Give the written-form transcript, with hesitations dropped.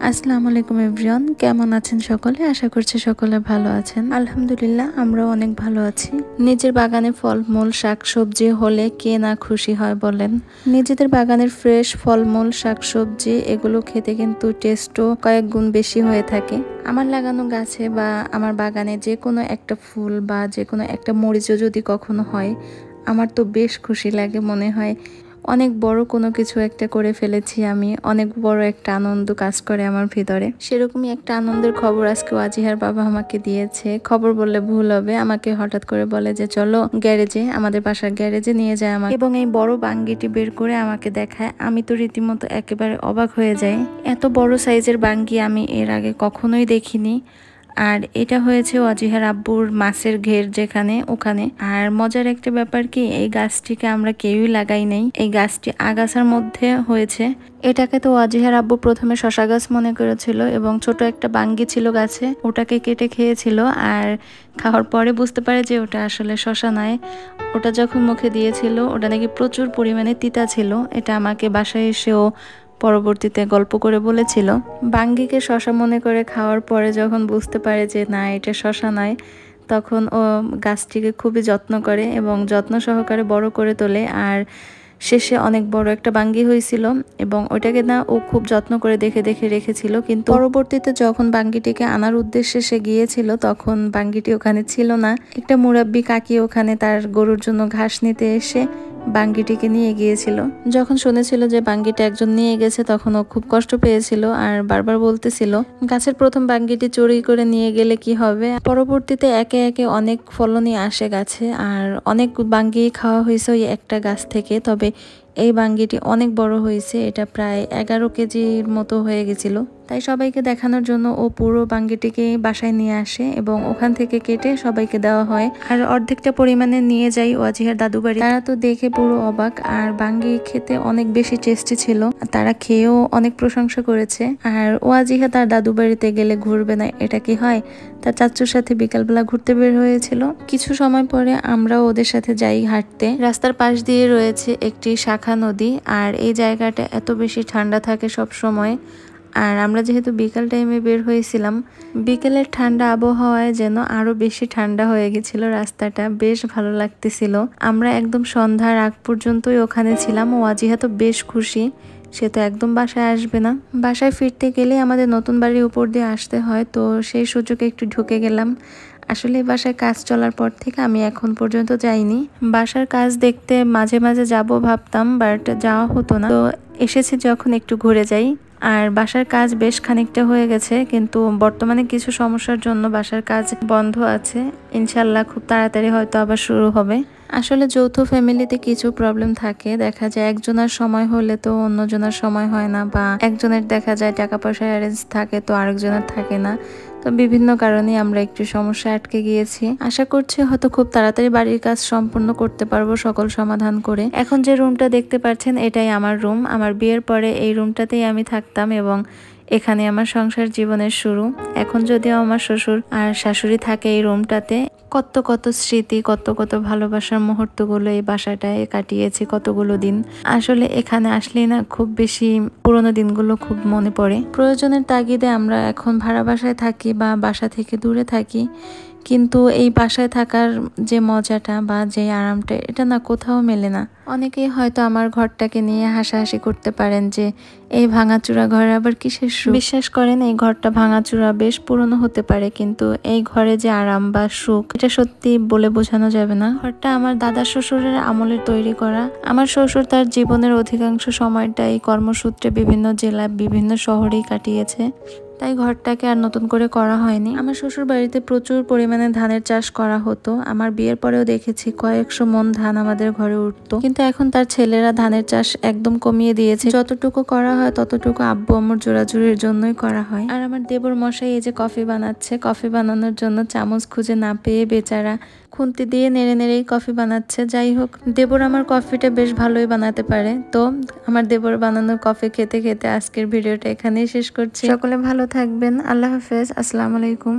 আসসালামু আলাইকুম এভরিওয়ান, কেমন আছেন সকলে? আশা করছি সকলে ভালো আছেন। আলহামদুলিল্লাহ, আমরাও অনেক ভালো আছি। নিজের বাগানে ফলমূল শাকসবজি হলে কে না খুশি হয় বলেন। নিজেদের বাগানের ফ্রেশ ফলমূল শাকসবজি এগুলো খেতে কিন্তু টেস্টও কয়েক গুণ বেশি হয়ে থাকে। আমার লাগানো গাছে বা আমার বাগানে যে কোনো একটা ফুল বা যে কোনো একটা মরিচও যদি কখনো হয়, আমার তো বেশ খুশি লাগে। মনে হয় অনেক বড় কোনো কিছু একটা করে ফেলেছি আমি, অনেক বড় একটা আনন্দ কাজ করে আমার ভিতরে। সেরকমই একটা আনন্দের খবর আজকে ওয়াজিহার বাবা আমাকে দিয়েছে। খবর বললে ভুল হবে, আমাকে হঠাৎ করে বলে যে চলো গ্যারেজে, আমাদের বাসার গ্যারেজে নিয়ে যায় আমাকে, এবং এই বড় বাঙ্গিটি বের করে আমাকে দেখায়। আমি তো রীতিমতো একেবারে অবাক হয়ে যাই। এত বড় সাইজের বাঙ্গি আমি এর আগে কখনোই দেখিনি। আর এটা হয়েছে ওয়াজিহার আব্বুর মাছের ঘের যেখানে, ওখানে। আর মজার একটা ব্যাপার কি, এই গাছটিকে আমরা কেউই লাগাই নাই, এই গাছটি আগাছার মধ্যে হয়েছে। এটাকে তো ওয়াজিহার আব্বু প্রথমে শশা গাছ মনে করেছিল এবং ছোট একটা বাঙ্গি ছিল গাছে, ওটাকে কেটে খেয়েছিল। আর খাওয়ার পরে বুঝতে পারে যে ওটা আসলে শশা নয়। ওটা যখন মুখে দিয়েছিল ওটা নাকি প্রচুর পরিমাণে তিতা ছিল। এটা আমাকে বাসায় এসেও পরবর্তীতে গল্প করে বলেছিল। বাঙ্গিকে শশা মনে করে খাওয়ার পরে যখন বুঝতে পারে যে না, এটা শশা নয়, তখন ও গাছটিকে খুবই যত্ন করে এবং যত্ন সহকারে বড় করে তোলে। আর শেষে অনেক বড় একটা বাঙ্গি হয়েছিল এবং ওইটাকে না ও খুব যত্ন করে দেখে দেখে রেখেছিল। কিন্তু পরবর্তীতে যখন বাঙ্গিটিকে আনার উদ্দেশ্যে সে গিয়েছিল, তখন বাঙ্গিটি ওখানে ছিল না। একটা মুরাব্বি কাকি ওখানে তার গরুর জন্য ঘাস নিতে এসে বাঙ্গিটিকে নিয়ে গিয়েছিল। যখন শুনেছিল যে বাঙ্গিটা একজন নিয়ে গেছে, তখন ও খুব কষ্ট পেয়েছিল আর বারবার বলতেছিল গাছের প্রথম বাঙ্গিটি চুরি করে নিয়ে গেলে কি হবে। পরবর্তীতে একে একে অনেক ফলনই আসে গাছে, আর অনেক বাঙ্গি খাওয়া হয়েছে ওই একটা গাছ থেকে। তবে এই বাঙ্গিটি অনেক বড় হয়েছে, এটা প্রায় 11 কেজির মতো হয়ে গেছিল। তাই সবাইকে দেখানোর জন্য ও পুরো বাঙ্গিটিকে বাসায় নিয়ে আসে এবং ওখান থেকে কেটে সবাইকে দেওয়া হয়। আর অর্ধেকটা পরিমাণে নিয়ে যাই ওয়াজিহার দাদু বাড়ি। তারা তো দেখে পুরো অবাক। আর বাঙ্গি খেতে অনেক বেশি টেস্টি ছিল, তারা খেয়েও অনেক প্রশংসা করেছে। আর ওয়াজিহা তার দাদু বাড়িতে গেলে ঘুরবে না এটা কি হয়, তার চাচুর সাথে বিকালবেলা ঘুরতে বের হয়েছিল। কিছু সময় পরে আমরাও ওদের সাথে যাই হাঁটতে। রাস্তার পাশ দিয়ে রয়েছে একটি শাখা নদী, আর এই জায়গাটা এত বেশি ঠান্ডা থাকে সব সময়। আর আমরা যেহেতু বিকাল টাইমে বের হয়েছিলাম, বিকেলের ঠান্ডা আবহাওয়ায় যেন আরো বেশি ঠান্ডা হয়ে গেছিল, রাস্তাটা বেশ ভালো লাগতেছিল। আমরা একদম সন্ধ্যার আগ পর্যন্তই ওখানে ছিলাম। ওয়াজিহা তো বেশ খুশি, সে তো একদম বাসায় আসবে না। বাসায় ফিরতে গেলে আমাদের নতুন বাড়ির উপর দিয়ে আসতে হয়, তো সেই সুযোগে একটু ঢুকে গেলাম। আসলে বাসায় কাজ চলার পর থেকে আমি এখন পর্যন্ত যাইনি। বাসার কাজ দেখতে মাঝে মাঝে যাব ভাবতাম, বাট যাওয়া হতো না। তো এসেছি যখন একটু ঘুরে যাই। আর বাসার কাজ বেশ খানিকটা হয়ে গেছে, কিন্তু বর্তমানে কিছু সমস্যার জন্য বাসার কাজ বন্ধ আছে। ইনশাল্লাহ খুব তাড়াতাড়ি হয়তো আবার শুরু হবে। আসলে যৌথ ফ্যামিলিতে কিছু প্রবলেম থাকে, দেখা যায় একজনের সময় হলে তো অন্যজনের সময় হয় না, বা একজনের দেখা যায় টাকা পয়সার অ্যারেঞ্জ থাকে তো আরেকজনের থাকে না। তো বিভিন্ন কারণে আমরা একটু সমস্যা আটকে গিয়েছি। আশা করছি হয়তো খুব তাড়াতাড়ি বাড়ির কাজ সম্পূর্ণ করতে পারবো সকল সমাধান করে। এখন যে রুমটা দেখতে পাচ্ছেন এটাই আমার রুম। আমার বিয়ের পরে এই রুমটাতেই আমি থাকতাম এবং এখানে আমার সংসার জীবনের শুরু। এখন যদিও আমার শ্বশুর আর শাশুড়ি থাকে এই রুমটাতে, কত কত স্মৃতি, কত কত ভালোবাসার মুহূর্তগুলো এই বাসাটায় কাটিয়েছি কতগুলো দিন। আসলে এখানে আসলেই না খুব বেশি পুরোনো দিনগুলো খুব মনে পড়ে। প্রয়োজনের তাগিদে আমরা এখন ভাড়া বাসায় থাকি বা বাসা থেকে দূরে থাকি, কিন্তু এই বাসায় থাকার যে মজাটা বা যে আরামটা, এটা না কোথাও মেলে না। অনেকেই হয়তো আমার ঘরটাকে নিয়ে হাসাহাসি করতে পারেন যে এই ভাঙাচুরা ঘরে আবার কিসের সুখ। বিশ্বাস করেন, এই ঘরটা ভাঙাচুরা বেশ পুরনো হতে পারে, কিন্তু এই ঘরে যে আরাম বা সুখ, এটা সত্যি বলে বোঝানো যাবে না। ঘরটা আমার দাদা শ্বশুরের আমলের তৈরি করা। আমার শ্বশুর তার জীবনের অধিকাংশ সময়টা এই কর্মসূত্রে বিভিন্ন জেলায় বিভিন্ন শহরেই কাটিয়েছে, তাই ঘরটাকে আর নতুন করে করা হয়নি। আমার শ্বশুর বাড়িতে প্রচুর পরিমাণে ধানের চাষ করা হতো। আমার বিয়ের পরেও দেখেছি কয়েকশো মন ধান আমাদের ঘরে উঠতো, কিন্তু এখন তার ছেলেরা ধানের চাষ একদম কমিয়ে দিয়েছে। যতটুকু করা হয় ততটুকু আব্বু আম্মুর জোড়াজুড়ির জন্যই করা হয়। আর আমার দেবর মশাই এই যে কফি বানাচ্ছে, কফি বানানোর জন্য চামচ খুঁজে না পেয়ে বেচারা খুন্তি দিয়ে নেড়ে নেড়েই কফি বানাচ্ছে। যাই হোক, দেবর আমার কফিটা বেশ ভালোই বানাতে পারে। তো আমার দেবর বানানোর কফি খেতে খেতে আজকের ভিডিওটা এখানেই শেষ করছি। সকলে ভালো থাকবেন, আল্লাহ হাফেজ, আসসালামু আলাইকুম।